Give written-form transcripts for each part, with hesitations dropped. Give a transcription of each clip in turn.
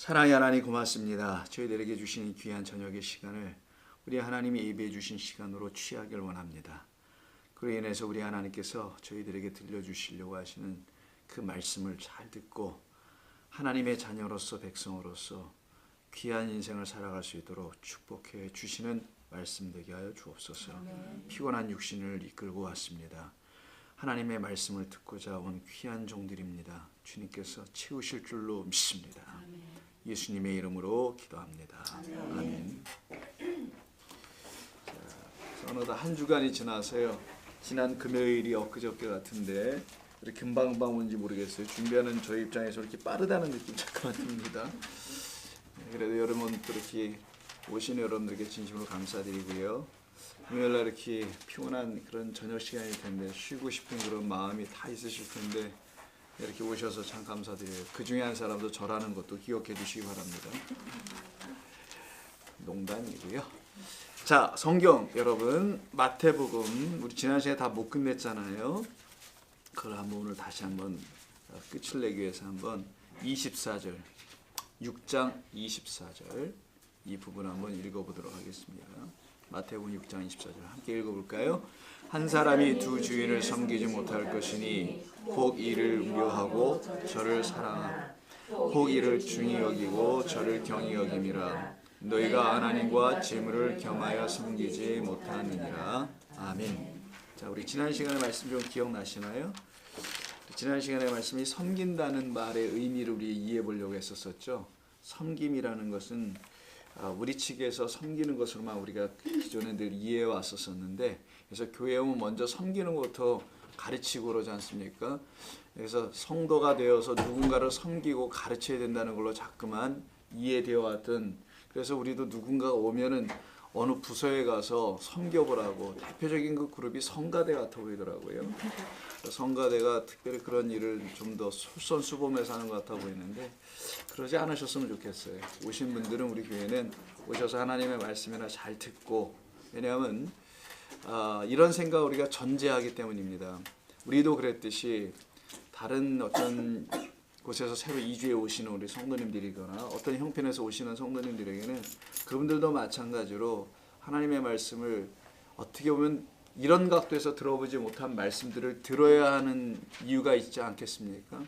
사랑의 하나님 고맙습니다. 저희들에게 주신 이 귀한 저녁의 시간을 우리 하나님이 예비해 주신 시간으로 취하길 원합니다. 그로 인해서 우리 하나님께서 저희들에게 들려주시려고 하시는 그 말씀을 잘 듣고 하나님의 자녀로서 백성으로서 귀한 인생을 살아갈 수 있도록 축복해 주시는 말씀 되게 하여 주옵소서. 피곤한 육신을 이끌고 왔습니다. 하나님의 말씀을 듣고자 온 귀한 종들입니다. 주님께서 채우실 줄로 믿습니다. 예수님의 이름으로 기도합니다. 아멘. 자, 어느덧 한 주간이 지나서요. 지난 금요일이 엊그저께 같은데 이렇게 금방금방 온지 모르겠어요. 준비하는 저희 입장에서 이렇게 빠르다는 느낌 잠깐만 듭니다. 그래도 여러분 또 이렇게 오신 여러분들께 진심으로 감사드리고요. 금요일날 이렇게 피곤한 그런 저녁 시간일 텐데 쉬고 싶은 그런 마음이 다 있으실 텐데 이렇게 오셔서 참 감사드려요. 그 중에 한 사람도 저라는 것도 기억해 주시기 바랍니다. 농담이고요. 자, 성경 여러분 마태복음 우리 지난 시간에 다 못 끝냈잖아요. 그걸 한번 오늘 다시 한번 끝을 내기 위해서 한번 24절 6장 24절 이 부분 한번 읽어보도록 하겠습니다. 마태복음 6장 24절 함께 읽어볼까요? 한 사람이 두 주인을 섬기지 못할 것이니 혹 이를 우려하고 저를 사랑하고 혹 이를 중히 여기고 저를 경히 여김이라. 너희가 하나님과 재물을 겸하여 섬기지 못하느니라. 아멘. 자, 우리 지난 시간의 말씀 좀 기억나시나요? 지난 시간의 말씀이 섬긴다는 말의 의미를 우리 이해해 보려고 했었죠. 섬김이라는 것은 우리 측에서 섬기는 것으로만 우리가 기존에 늘 이해해 왔었는데, 그래서 교회 오면 먼저 섬기는 것부터 가르치고 그러지 않습니까? 그래서 성도가 되어서 누군가를 섬기고 가르쳐야 된다는 걸로 자꾸만 이해되어 왔던, 그래서 우리도 누군가가 오면은 어느 부서에 가서 섬겨보라고, 대표적인 그 그룹이 성가대 같아 보이더라고요. 성가대가 특별히 그런 일을 좀 더 솔선수범해서 하는 것 같아 보이는데 그러지 않으셨으면 좋겠어요. 오신 분들은 우리 교회는 오셔서 하나님의 말씀이나 잘 듣고, 왜냐하면 이런 생각을 우리가 전제하기 때문입니다. 우리도 그랬듯이 다른 어떤 곳에서 새로 이주해 오시는 우리 성도님들이거나 어떤 형편에서 오시는 성도님들에게는 그분들도 마찬가지로 하나님의 말씀을 어떻게 보면 이런 각도에서 들어보지 못한 말씀들을 들어야 하는 이유가 있지 않겠습니까?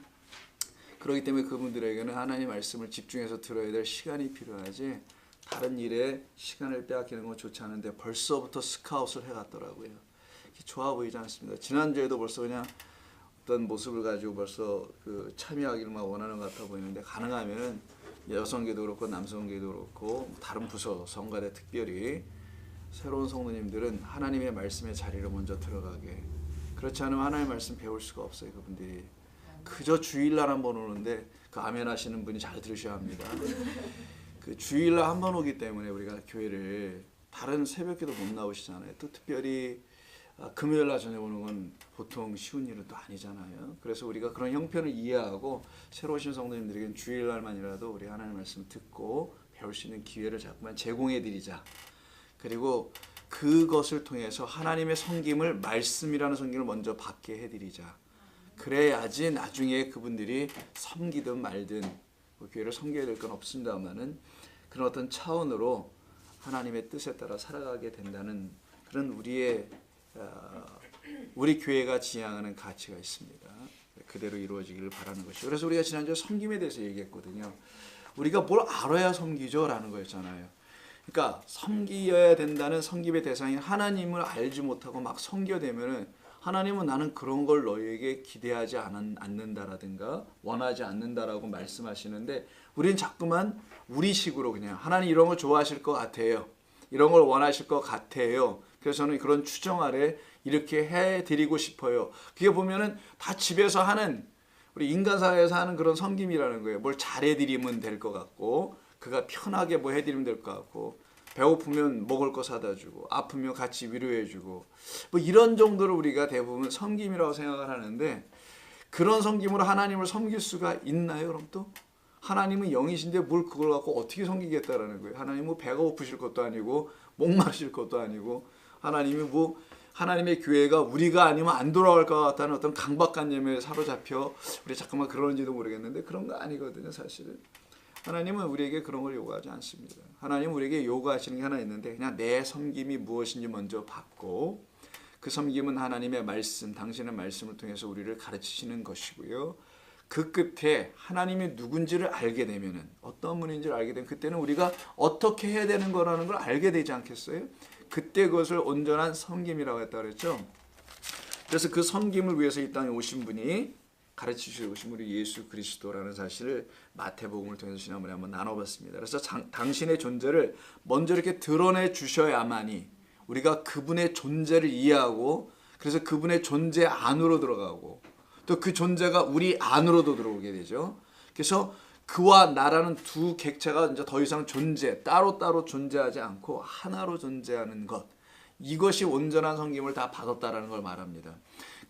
그렇기 때문에 그분들에게는 하나님의 말씀을 집중해서 들어야 될 시간이 필요하지, 다른 일에 시간을 빼앗기는 건 좋지 않은데 벌써부터 스카웃을 해갔더라고요. 좋아 보이지 않습니다. 지난주에도 벌써 그냥 어떤 모습을 가지고 벌써 그 참여하기를 원하는 것 같아 보이는데, 가능하면 여성계도 그렇고 남성계도 그렇고 다른 부서 성가대 특별히 새로운 성도님들은 하나님의 말씀의 자리로 먼저 들어가게. 그렇지 않으면 하나님의 말씀 배울 수가 없어요. 그분들이 그저 주일날 한 번 오는데 그 아멘 하시는 분이 잘 들으셔야 합니다. 그 주일날 한 번 오기 때문에 우리가 교회를 다른 새벽에도 못 나오시잖아요. 또 특별히 금요일날 저녁 오는 건 보통 쉬운 일은 또 아니잖아요. 그래서 우리가 그런 형편을 이해하고 새로 오신 성도님들에게는 주일날만이라도 우리 하나님의 말씀 듣고 배울 수 있는 기회를 자꾸만 제공해 드리자. 그리고 그것을 통해서 하나님의 섬김을, 말씀이라는 섬김을 먼저 받게 해드리자. 그래야지 나중에 그분들이 섬기든 말든 교회를 섬겨야 될 건 없습니다만은 그런 어떤 차원으로 하나님의 뜻에 따라 살아가게 된다는 그런 우리 교회가 지향하는 가치가 있습니다. 그대로 이루어지기를 바라는 것이죠. 그래서 우리가 지난주에 섬김에 대해서 얘기했거든요. 우리가 뭘 알아야 섬기죠? 라는 거였잖아요. 그러니까 섬기어야 된다는 섬김의 대상이 하나님을 알지 못하고 막 섬겨대면은 하나님은 나는 그런 걸 너희에게 기대하지 않는다라든가 원하지 않는다라고 말씀하시는데, 우리는 자꾸만 우리식으로 그냥 하나님 이런 걸 좋아하실 것 같아요, 이런 걸 원하실 것 같아요, 그래서 저는 그런 추정 아래 이렇게 해드리고 싶어요. 그게 보면은 다 집에서 하는, 우리 인간 사회에서 하는 그런 섬김이라는 거예요. 뭘 잘해드리면 될 것 같고, 그가 편하게 뭐 해드리면 될 것 같고, 배고프면 먹을 거 사다 주고, 아프면 같이 위로해 주고, 뭐 이런 정도로 우리가 대부분 섬김이라고 생각을 하는데, 그런 섬김으로 하나님을 섬길 수가 있나요? 그럼 또 하나님은 영이신데 뭘 그걸 갖고 어떻게 섬기겠다라는 거예요. 하나님은 뭐 배가 고프실 것도 아니고 목마르실 것도 아니고, 하나님이 뭐 하나님의 교회가 우리가 아니면 안 돌아갈 것 같다는 어떤 강박관념에 사로잡혀 우리 잠깐만 그러는지도 모르겠는데 그런 거 아니거든요. 사실은 하나님은 우리에게 그런 걸 요구하지 않습니다. 하나님은 우리에게 요구하시는 게 하나 있는데 그냥 내 섬김이 무엇인지 먼저 받고 그 섬김은 하나님의 말씀, 당신의 말씀을 통해서 우리를 가르치시는 것이고요. 그 끝에 하나님이 누군지를 알게 되면은 어떤 분인지를 알게 되면 그때는 우리가 어떻게 해야 되는 거라는 걸 알게 되지 않겠어요? 그때 그것을 온전한 섬김이라고 했다 그랬죠. 그래서 그 섬김을 위해서 이 땅에 오신 분이 가르치시러 오신 분이 예수 그리스도라는 사실을 마태복음을 통해서 지난번에 한번 나눠봤습니다. 그래서 당신의 존재를 먼저 이렇게 드러내 주셔야만이 우리가 그분의 존재를 이해하고 그래서 그분의 존재 안으로 들어가고 또 그 존재가 우리 안으로도 들어오게 되죠. 그래서 그와 나라는 두 객체가 이제 더 이상 따로따로 존재하지 않고 하나로 존재하는 것. 이것이 온전한 섬김을 다 받았다라는 걸 말합니다.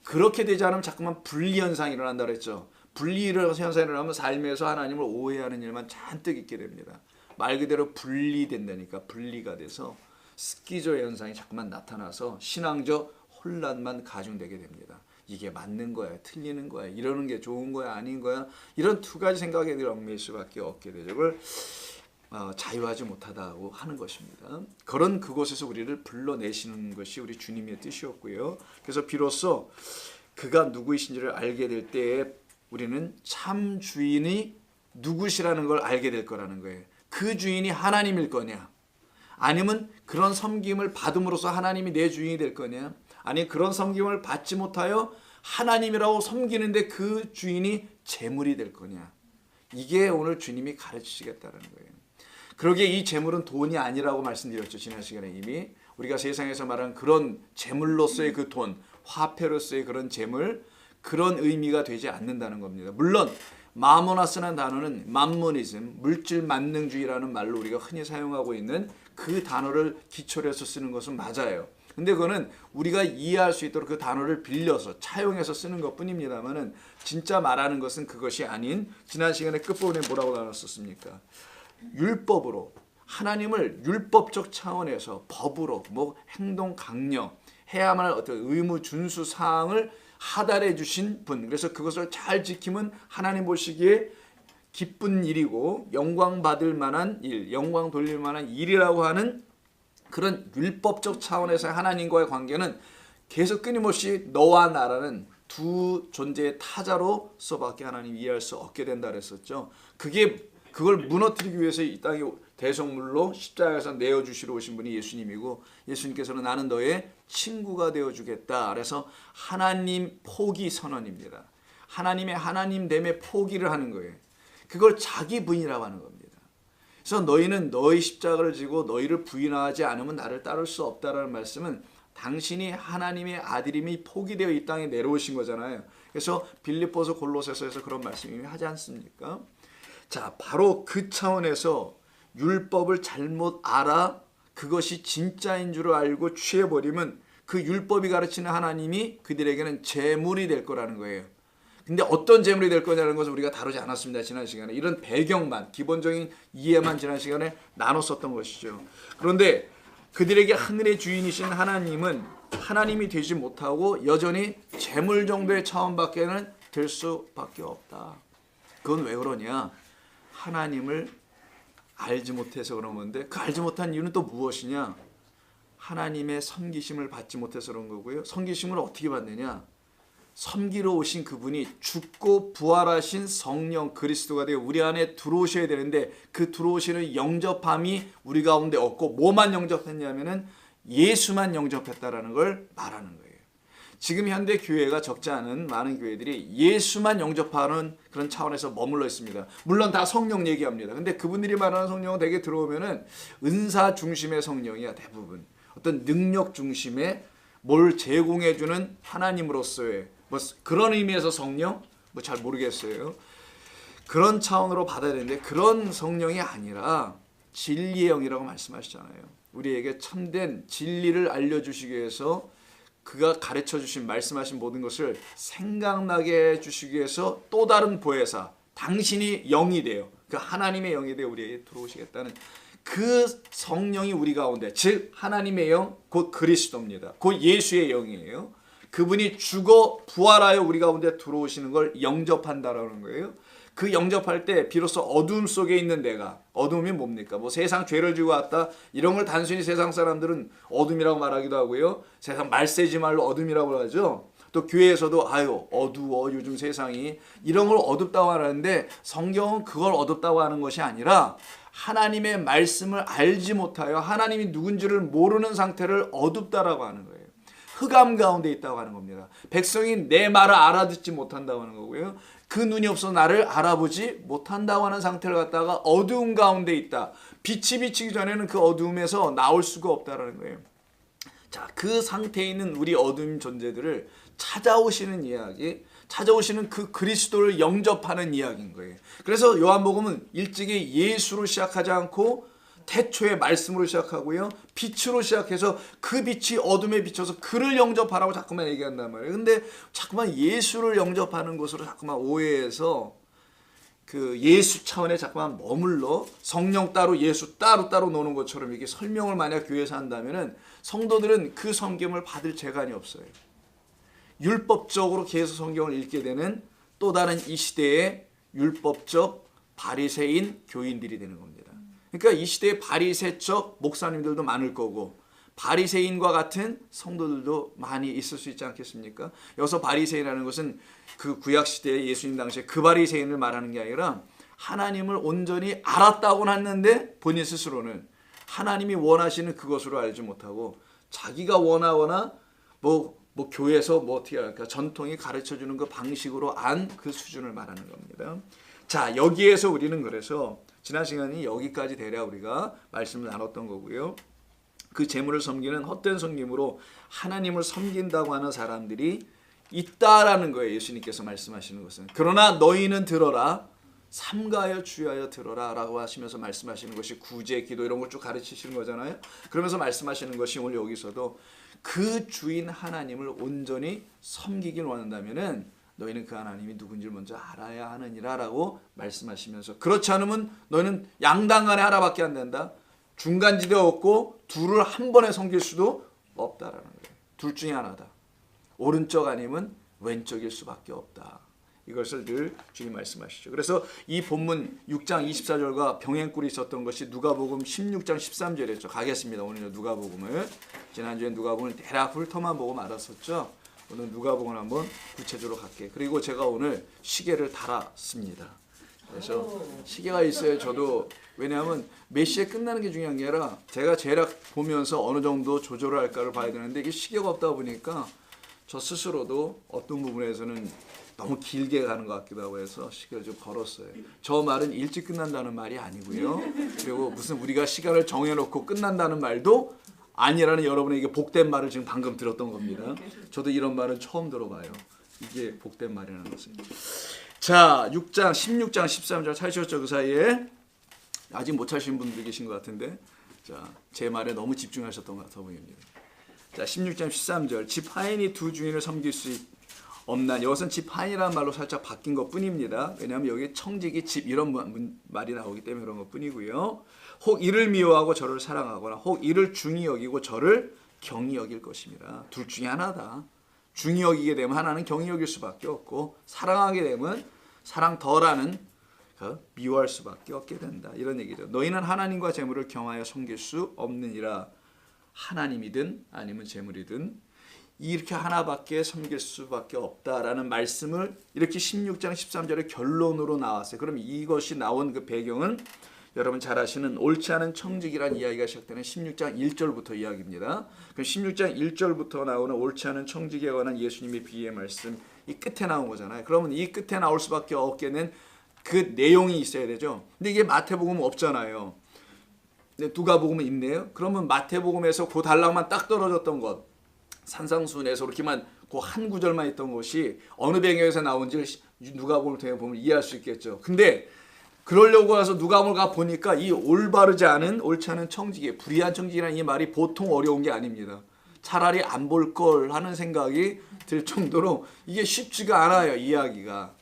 그렇게 되지 않으면 자꾸만 분리 현상이 일어난다 그랬죠. 분리 현상이 일어나면 삶에서 하나님을 오해하는 일만 잔뜩 있게 됩니다. 말 그대로 분리된다니까. 분리가 돼서 스키조 현상이 자꾸만 나타나서 신앙적 혼란만 가중되게 됩니다. 이게 맞는 거야, 틀리는 거야, 이러는 게 좋은 거야, 아닌 거야, 이런 두 가지 생각에 늘 얽매일 수밖에 없게 되죠. 그걸 자유하지 못하다고 하는 것입니다. 그런 그곳에서 우리를 불러내시는 것이 우리 주님의 뜻이었고요. 그래서 비로소 그가 누구이신지를 알게 될 때에 우리는 참 주인이 누구시라는 걸 알게 될 거라는 거예요. 그 주인이 하나님일 거냐, 아니면 그런 섬김을 받음으로써 하나님이 내 주인이 될 거냐, 아니 그런 섬김을 받지 못하여 하나님이라고 섬기는데 그 주인이 재물이 될 거냐. 이게 오늘 주님이 가르치시겠다는 거예요. 그러기에 이 재물은 돈이 아니라고 말씀드렸죠. 지난 시간에 이미 우리가 세상에서 말하는 그런 재물로서의 그 돈, 화폐로서의 그런 재물, 그런 의미가 되지 않는다는 겁니다. 물론 마모나스라는 단어는 맘모니즘, 물질 만능주의라는 말로 우리가 흔히 사용하고 있는 그 단어를 기초로 해서 쓰는 것은 맞아요. 근데 그거는 우리가 이해할 수 있도록 그 단어를 빌려서 차용해서 쓰는 것뿐입니다만은 진짜 말하는 것은 그것이 아닌, 지난 시간에 끝부분에 뭐라고 나눴었습니까? 율법으로, 하나님을 율법적 차원에서 법으로 뭐 행동 강령, 해야만 할 어떤 의무 준수 사항을 하달해 주신 분, 그래서 그것을 잘 지키면 하나님 보시기에 기쁜 일이고 영광 받을 만한 일, 영광 돌릴 만한 일이라고 하는 그런 율법적 차원에서 하나님과의 관계는 계속 끊임없이 너와 나라는 두 존재의 타자로서밖에 하나님 이해할 수 없게 된다 그랬었죠. 그걸 무너뜨리기 위해서 이 땅에 대속물로 십자가에서 내어주시러 오신 분이 예수님이고, 예수님께서는 나는 너의 친구가 되어주겠다. 그래서 하나님 포기 선언입니다. 하나님됨의 포기를 하는 거예요. 그걸 자기 부인이라고 하는 겁니다. 그래서 너희는 너희 십자가를 지고 너희를 부인하지 않으면 나를 따를 수 없다라는 말씀은 당신이 하나님의 아들임이 포기되어 이 땅에 내려오신 거잖아요. 그래서 빌립보서 골로새서에서 그런 말씀을 하지 않습니까? 자, 바로 그 차원에서 율법을 잘못 알아 그것이 진짜인 줄 알고 취해버리면 그 율법이 가르치는 하나님이 그들에게는 재물이 될 거라는 거예요. 근데 어떤 재물이 될 거냐는 것을 우리가 다루지 않았습니다. 지난 시간에. 이런 배경만, 기본적인 이해만 지난 시간에 나눴었던 것이죠. 그런데 그들에게 하늘의 주인이신 하나님은 하나님이 되지 못하고 여전히 재물 정도의 차원밖에는 될 수밖에 없다. 그건 왜 그러냐? 하나님을 알지 못해서 그런 건데, 그 알지 못한 이유는 또 무엇이냐? 하나님의 섬기심을 받지 못해서 그런 거고요. 섬기심을 어떻게 받느냐? 섬기러 오신 그분이 죽고 부활하신 성령 그리스도가 되어 우리 안에 들어오셔야 되는데, 그 들어오시는 영접함이 우리 가운데 없고, 뭐만 영접했냐면은 예수만 영접했다라는 걸 말하는 거예요. 지금 현대 교회가 적지 않은 많은 교회들이 예수만 영접하는 그런 차원에서 머물러 있습니다. 물론 다 성령 얘기합니다. 근데 그분들이 말하는 성령은 되게 들어오면은 은사 중심의 성령이야, 대부분. 어떤 능력 중심의 뭘 제공해주는 하나님으로서의 뭐 그런 의미에서 성령? 뭐 잘 모르겠어요. 그런 차원으로 받아야 되는데, 그런 성령이 아니라 진리의 영이라고 말씀하시잖아요. 우리에게 참된 진리를 알려주시기 위해서 그가 가르쳐주신, 말씀하신 모든 것을 생각나게 해주시기 위해서 또 다른 보혜사, 당신이 영이 되어, 그 하나님의 영이 되어 우리에게 들어오시겠다는 그 성령이 우리 가운데, 즉 하나님의 영, 곧 그리스도입니다. 곧 예수의 영이에요. 그분이 죽어 부활하여 우리 가운데 들어오시는 걸 영접한다라는 거예요. 그 영접할 때 비로소 어둠 속에 있는 내가, 어둠이 뭡니까? 뭐 세상 죄를 지고 왔다 이런 걸 단순히 세상 사람들은 어둠이라고 말하기도 하고요. 세상 말세지 말로 어둠이라고 하죠. 또 교회에서도 아유 어두워 요즘 세상이 이런 걸 어둡다고 하는데 성경은 그걸 어둡다고 하는 것이 아니라 하나님의 말씀을 알지 못하여 하나님이 누군지를 모르는 상태를 어둡다라고 하는 거예요. 흑암 가운데 있다고 하는 겁니다. 백성이 내 말을 알아듣지 못한다고 하는 거고요. 그 눈이 없어 나를 알아보지 못한다고 하는 상태를 갖다가 어두움 가운데 있다. 빛이 비치기 전에는 그 어두움에서 나올 수가 없다라는 거예요. 자, 그 상태에 있는 우리 어두운 존재들을 찾아오시는 이야기, 찾아오시는 그 그리스도를 영접하는 이야기인 거예요. 그래서 요한복음은 일찍이 예수로 시작하지 않고 태초의 말씀으로 시작하고요. 빛으로 시작해서 그 빛이 어둠에 비춰서 그를 영접하라고 자꾸만 얘기한단 말이에요. 근데 자꾸만 예수를 영접하는 것으로 자꾸만 오해해서 그 예수 차원에 자꾸만 머물러 성령 따로 예수 따로 노는 것처럼 이렇게 설명을 만약 교회에서 한다면은 성도들은 그 성경을 받을 재간이 없어요. 율법적으로 계속 성경을 읽게 되는 또 다른 이 시대의 율법적 바리새인 교인들이 되는 겁니다. 그러니까 이 시대에 바리새적 목사님들도 많을 거고 바리새인과 같은 성도들도 많이 있을 수 있지 않겠습니까? 여기서 바리새인이라는 것은 그 구약 시대의 예수님 당시에 그 바리새인을 말하는 게 아니라 하나님을 온전히 알았다고는 했는데 본인 스스로는 하나님이 원하시는 그것으로 알지 못하고 자기가 원하거나 뭐 교회에서 뭐 어떻게 할까 전통이 가르쳐주는 그 방식으로 안 그 수준을 말하는 겁니다. 자, 여기에서 우리는 그래서 지난 시간이 여기까지 대략 우리가 말씀을 나눴던 거고요. 그 재물을 섬기는 헛된 섬김으로 하나님을 섬긴다고 하는 사람들이 있다라는 거예요. 예수님께서 말씀하시는 것은. 그러나 너희는 들어라. 삼가하여 주의하여 들어라 라고 하시면서 말씀하시는 것이 구제, 기도 이런 걸 쭉 가르치시는 거잖아요. 그러면서 말씀하시는 것이 오늘 여기서도 그 주인 하나님을 온전히 섬기길 원한다면은 너희는 그 하나님이 누군지를 먼저 알아야 하느니라 라고 말씀하시면서 그렇지 않으면 너희는 양당간에 하나밖에 안 된다. 중간지대 없고 둘을 한 번에 섬길 수도 없다라는 거예요. 둘 중에 하나다. 오른쪽 아니면 왼쪽일 수밖에 없다. 이것을 늘 주님 말씀하시죠. 그래서 이 본문 6장 24절과 병행꿀이 있었던 것이 누가복음 16장 13절이었죠. 가겠습니다. 오늘 누가복음을. 지난주에 누가복음을 대략 훑어만 보고 말았었죠. 오늘 누가복음을 한번 구체적으로 갈게요. 그리고 제가 오늘 시계를 달았습니다. 그래서 시계가 있어야 저도 왜냐하면 몇 시에 끝나는 게 중요한 게 아니라 제가 대략 보면서 어느 정도 조절을 할까를 봐야 되는데 이게 시계가 없다 보니까 저 스스로도 어떤 부분에서는 너무 길게 가는 것 같기도 하고 해서 시계를 좀 걸었어요. 저 말은 일찍 끝난다는 말이 아니고요. 그리고 무슨 우리가 시간을 정해놓고 끝난다는 말도 아니라는 여러분에게 복된 말을 지금 방금 들었던 겁니다. 저도 이런 말은 처음 들어봐요. 이게 복된 말이라는 것은. 자, 16장 13절 찾으셨죠? 그 사이에 아직 못 찾으신 분들 계신 것 같은데 자, 제 말에 너무 집중하셨던 것 같아 보입니다. 자, 16장 13절 집 하인이 두 주인을 섬길 수 없나니 이것은 집 하인이라는 말로 살짝 바뀐 것 뿐입니다. 왜냐하면 여기 청지기 집 이런 말이 나오기 때문에 그런 것 뿐이고요. 혹 이를 미워하고 저를 사랑하거나 혹 이를 중히 여기고 저를 경히 여길 것입니다. 둘 중에 하나다. 중히 여기게 되면 하나는 경히 여길 수밖에 없고 사랑하게 되면 사랑 덜하는 미워할 수밖에 없게 된다. 이런 얘기죠. 너희는 하나님과 재물을 경하여 섬길 수 없느니라. 하나님이든 아니면 재물이든 이렇게 하나밖에 섬길 수밖에 없다라는 말씀을 이렇게 16장 13절의 결론으로 나왔어요. 그럼 이것이 나온 그 배경은 여러분 잘 아시는 옳지 않은 청지기란 이야기가 시작되는 16장 1절부터 이야기입니다. 그럼 16장 1절부터 나오는 옳지 않은 청지기에 관한 예수님의 비유의 말씀 이 끝에 나온 거잖아요. 그러면 이 끝에 나올 수밖에 없게 된 그 내용이 있어야 되죠. 근데 이게 마태복음은 없잖아요. 누가복음은 있네요. 그러면 마태복음에서 그 단락만 딱 떨어졌던 것 산상수훈에서 그렇게만 그 한 구절만 있던 것이 어느 배경에서 나온지 누가복음을 통해 보면 이해할 수 있겠죠. 근데 그러려고 해서 누가복음을 가 보니까 이 올바르지 않은 옳지 않은 청지기, 불의한 청지기라는 이 말이 보통 어려운 게 아닙니다. 차라리 안 볼 걸 하는 생각이 들 정도로 이게 쉽지가 않아요, 이야기가.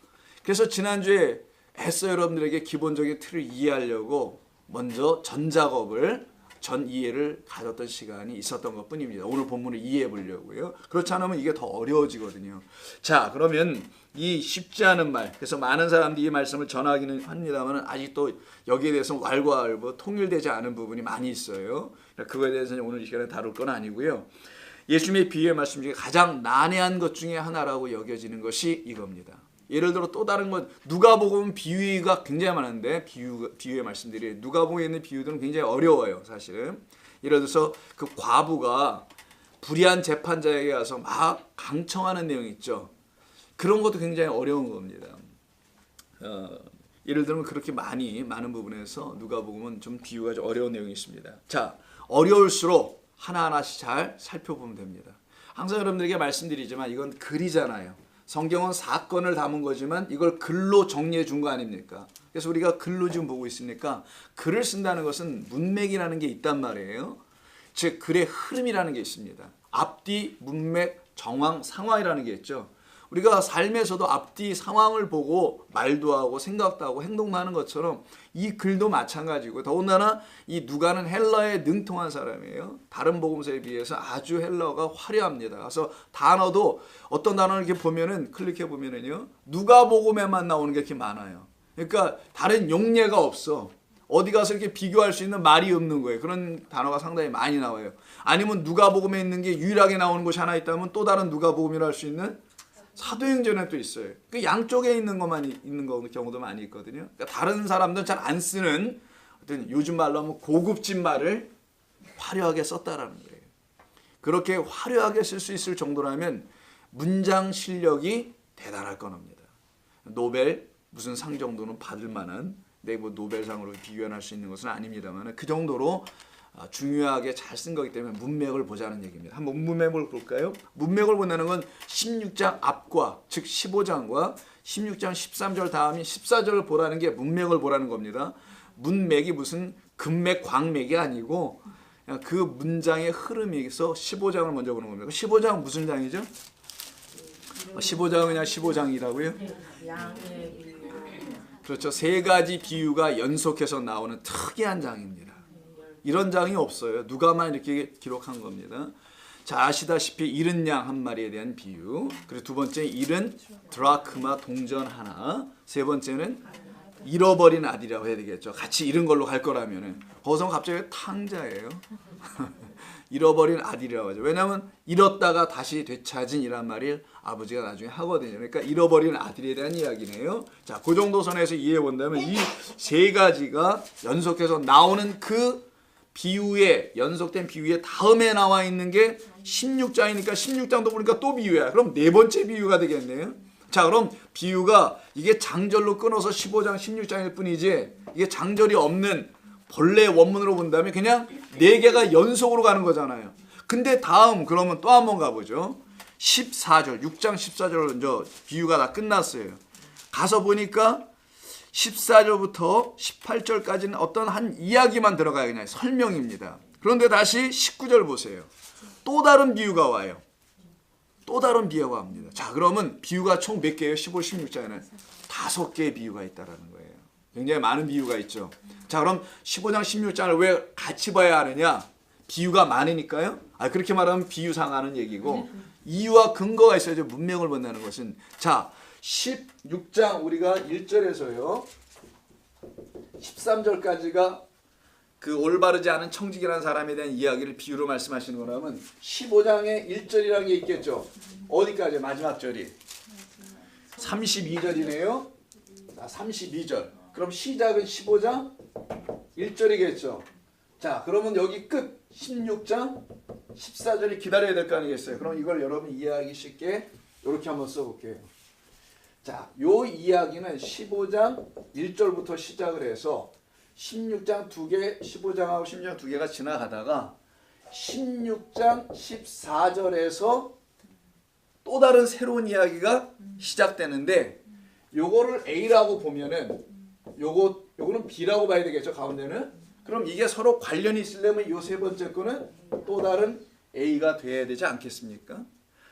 그래서 지난주에 애써 여러분들에게 기본적인 틀을 이해하려고 먼저 전작업을 전 이해를 가졌던 시간이 있었던 것뿐입니다. 오늘 본문을 이해해 보려고요. 그렇지 않으면 이게 더 어려워지거든요. 자, 그러면 이 쉽지 않은 말, 그래서 많은 사람들이 이 말씀을 전하기는 합니다만 아직도 여기에 대해서 왈가왈부 통일되지 않은 부분이 많이 있어요. 그거에 대해서는 오늘 이 시간에 다룰 건 아니고요. 예수님의 비유의 말씀 중에 가장 난해한 것 중에 하나라고 여겨지는 것이 이겁니다. 예를 들어 또 다른 것, 누가복음 비유가 굉장히 많은데 비유의 말씀들이 누가복음에 있는 비유들은 굉장히 어려워요. 사실은 예를 들어서 그 과부가 불의한 재판자에게 가서 막 강청하는 내용이 있죠. 그런 것도 굉장히 어려운 겁니다. 예를 들면 그렇게 많은 부분에서 누가복음은 좀 비유가 좀 어려운 내용이 있습니다. 자, 어려울수록 하나하나씩 잘 살펴보면 됩니다. 항상 여러분들에게 말씀드리지만 이건 글이잖아요. 성경은 사건을 담은 거지만 이걸 글로 정리해 준 거 아닙니까? 그래서 우리가 글로 지금 보고 있으니까 글을 쓴다는 것은 문맥이라는 게 있단 말이에요. 즉 글의 흐름이라는 게 있습니다. 앞뒤, 문맥, 정황, 상황이라는 게 있죠. 우리가 삶에서도 앞뒤 상황을 보고 말도 하고 생각도 하고 행동도 하는 것처럼 이 글도 마찬가지고, 더군다나 이 누가는 헬라에 능통한 사람이에요. 다른 복음서에 비해서 아주 헬라어가 화려합니다. 그래서 단어도 어떤 단어를 이렇게 보면은 클릭해 보면은요, 누가복음에만 나오는 게 이렇게 많아요. 그러니까 다른 용례가 없어. 어디 가서 이렇게 비교할 수 있는 말이 없는 거예요. 그런 단어가 상당히 많이 나와요. 아니면 누가복음에 있는 게 유일하게 나오는 곳이 하나 있다면 또 다른 누가복음이라 할 수 있는 사도행전에 또 있어요. 그 양쪽에 있는 것만 있는 경우도 많이 있거든요. 그러니까 다른 사람들은 잘 안 쓰는 어떤 요즘 말로 하면 고급진 말을 화려하게 썼다라는 거예요. 그렇게 화려하게 쓸 수 있을 정도라면 문장 실력이 대단할 겁니다. 노벨 무슨 상 정도는 받을 만한, 뭐 노벨상으로 비교할 수 있는 것은 아닙니다만 그 정도로 중요하게 잘 쓴 거기 때문에 문맥을 보자는 얘기입니다. 한번 문맥을 볼까요? 문맥을 본다는 건 16장 앞과, 즉 15장과 16장 13절 다음이 14절을 보라는 게 문맥을 보라는 겁니다. 문맥이 무슨 금맥, 광맥이 아니고 그냥 그 문장의 흐름에서 15장을 먼저 보는 겁니다. 15장은 무슨 장이죠? 15장은 그냥 15장이라고요? 그렇죠. 세 가지 비유가 연속해서 나오는 특이한 장입니다. 이런 장이 없어요. 누가만 이렇게 기록한 겁니다. 자, 아시다시피 잃은 양 한 마리에 대한 비유. 그리고 두 번째 잃은 드라크마 동전 하나. 세 번째는 잃어버린 아들이라고 해야 되겠죠. 같이 잃은 걸로 갈 거라면은. 거기서 갑자기 탕자예요. 잃어버린 아들이라고 하죠. 왜냐하면 잃었다가 다시 되찾은이란 말을 아버지가 나중에 하거든요. 그러니까 잃어버린 아들에 대한 이야기네요. 자, 그 정도 선에서 이해해 본다면 이 세 가지가 연속해서 나오는 그 비유의 연속된 비유의 다음에 나와 있는 게 16장이니까 16장도 보니까 또 비유야. 그럼 네 번째 비유가 되겠네요. 자, 그럼 비유가 이게 장절로 끊어서 15장, 16장일 뿐이지 이게 장절이 없는 본래 원문으로 본다면 그냥 네 개가 연속으로 가는 거잖아요. 근데 다음 그러면 또 한번 가보죠. 14절, 6장 14절 먼저 비유가 다 끝났어요. 가서 보니까 14절부터 18절까지는 어떤 한 이야기만 들어가요. 그냥 설명입니다. 그런데 다시 19절 보세요. 또 다른 비유가 와요. 또 다른 비유가 옵니다. 자, 그러면 비유가 총 몇 개예요? 15, 16장에는 5개의 비유가 있다라는 거예요. 굉장히 많은 비유가 있죠. 자, 그럼 15장, 16장을 왜 같이 봐야 하느냐? 비유가 많으니까요. 그렇게 말하면 비유상하는 얘기고 이유와 근거가 있어야죠. 문맥을 본다는 것은. 자, 16장 우리가 1절에서요 13절까지가 그 올바르지 않은 청직이라는 사람에 대한 이야기를 비유로 말씀하시는 거라면 15장에 1절이라는 게 있겠죠. 어디까지? 마지막 절이 32절이네요. 32절. 그럼 시작은 15장 1절이겠죠. 자, 그러면 여기 끝 16장 14절이 기다려야 될 거 아니겠어요. 그럼 이걸 여러분 이해하기 쉽게 이렇게 한번 써볼게요. 자, 요 이야기는 15장 1절부터 시작을 해서 16장 2개, 15장하고 16장 2개가 지나가다가 16장 14절에서 또 다른 새로운 이야기가 시작되는데 요거를 A라고 보면은 요거는 B라고 봐야 되겠죠. 가운데는. 그럼 이게 서로 관련이 있으려면 요 세 번째 거는 또 다른 A가 돼야 되지 않겠습니까?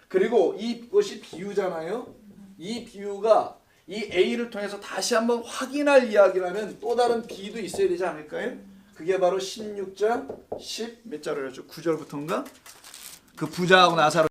그리고 이것이 비유잖아요. 이 비유가 이 A를 통해서 다시 한번 확인할 이야기라면 또 다른 B도 있어야 되지 않을까요? 그게 바로 16장 10 몇 절이었죠? 9절부터인가? 그 부자하고 나사로